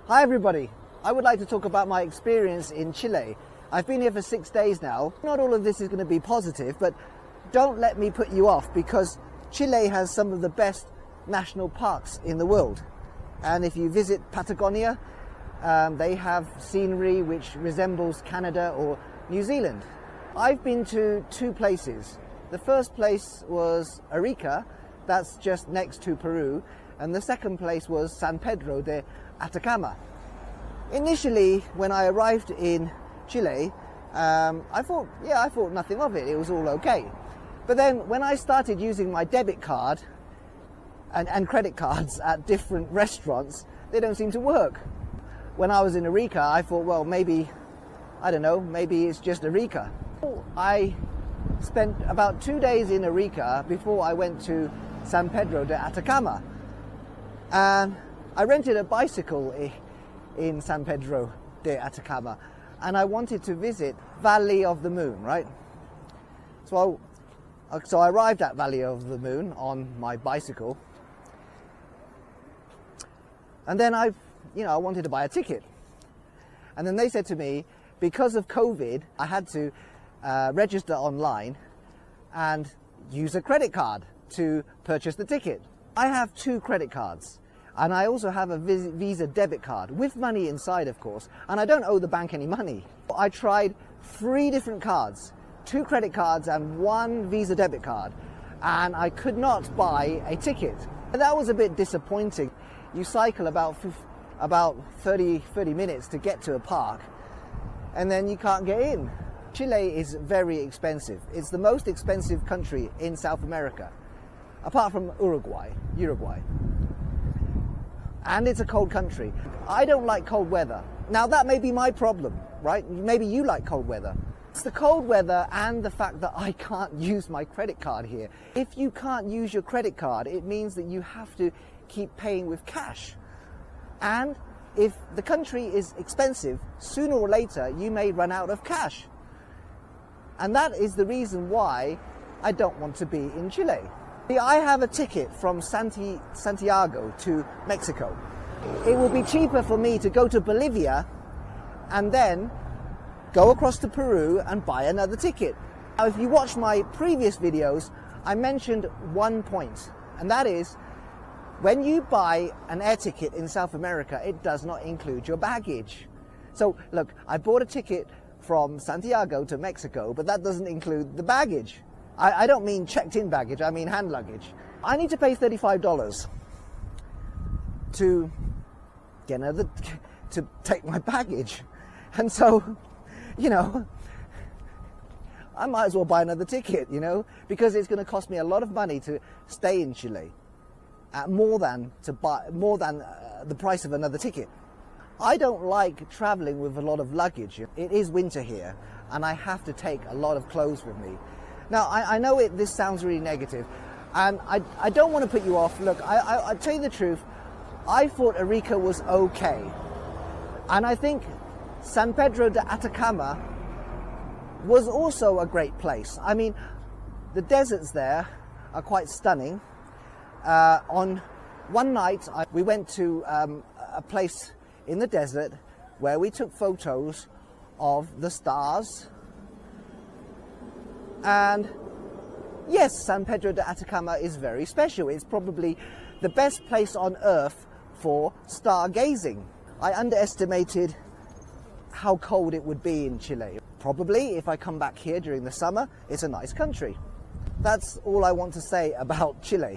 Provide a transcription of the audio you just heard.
Hi everybody, I would like to talk about my experience in Chile. I've been here for 6 days now. Not all of this is going to be positive, but don't let me put you off because Chile has some of the best national parks in the world. And if you visit Patagonia, they have scenery which resembles Canada or New Zealand. I've been to 2 places. The first place was Arica, that's just next to Peru, and the second place was San Pedro de Atacama. Initially, when I arrived in Chile, I thought nothing of it. It was all okay. But then when I started using my debit card and credit cards at different restaurants, they don't seem to work. When I was in Arica, I thought, well, maybe it's just Arica. I spent about 2 days in Arica before I went to San Pedro de Atacama. And I rented a bicycle in San Pedro de Atacama, and I wanted to visit Valley of the Moon, right? So I arrived at Valley of the Moon on my bicycle, and then I wanted to buy a ticket. And then they said to me, because of COVID, I had to register online and use a credit card to purchase the ticket. I have 2 credit cards. And I also have a Visa debit card with money inside, of course, and I don't owe the bank any money. I tried 3 different cards, 2 credit cards and 1 Visa debit card, and I could not buy a ticket. And that was a bit disappointing. You cycle about 30 minutes to get to a park, and then you can't get in. Chile is very expensive. It's the most expensive country in South America, apart from Uruguay. And it's a cold country. I don't like cold weather. Now that may be my problem, right? Maybe you like cold weather. It's the cold weather and the fact that I can't use my credit card here. If you can't use your credit card, it means that you have to keep paying with cash. And if the country is expensive, sooner or later you may run out of cash. And that is the reason why I don't want to be in Chile. I have a ticket from Santiago to Mexico. It will be cheaper for me to go to Bolivia and then go across to Peru and buy another ticket. Now, if you watch my previous videos, I mentioned one point, and that is when you buy an air ticket in South America, it does not include your baggage. So look, I bought a ticket from Santiago to Mexico, but that doesn't include the baggage. I don't mean checked-in baggage, I mean hand luggage. I need to pay $35 to to take my baggage. And so, I might as well buy another ticket, because it's going to cost me a lot of money to stay in Chile, more than the price of another ticket. I don't like traveling with a lot of luggage. It is winter here, and I have to take a lot of clothes with me. Now, I know this sounds really negative, and I don't want to put you off. Look, I'll tell you the truth. I thought Arica was okay. And I think San Pedro de Atacama was also a great place. I mean, the deserts there are quite stunning. On one night, we went to a place in the desert where we took photos of the stars. And yes, San Pedro de Atacama is very special. It's probably the best place on earth for stargazing. I underestimated how cold it would be in Chile. Probably, if I come back here during the summer, it's a nice country. That's all I want to say about Chile.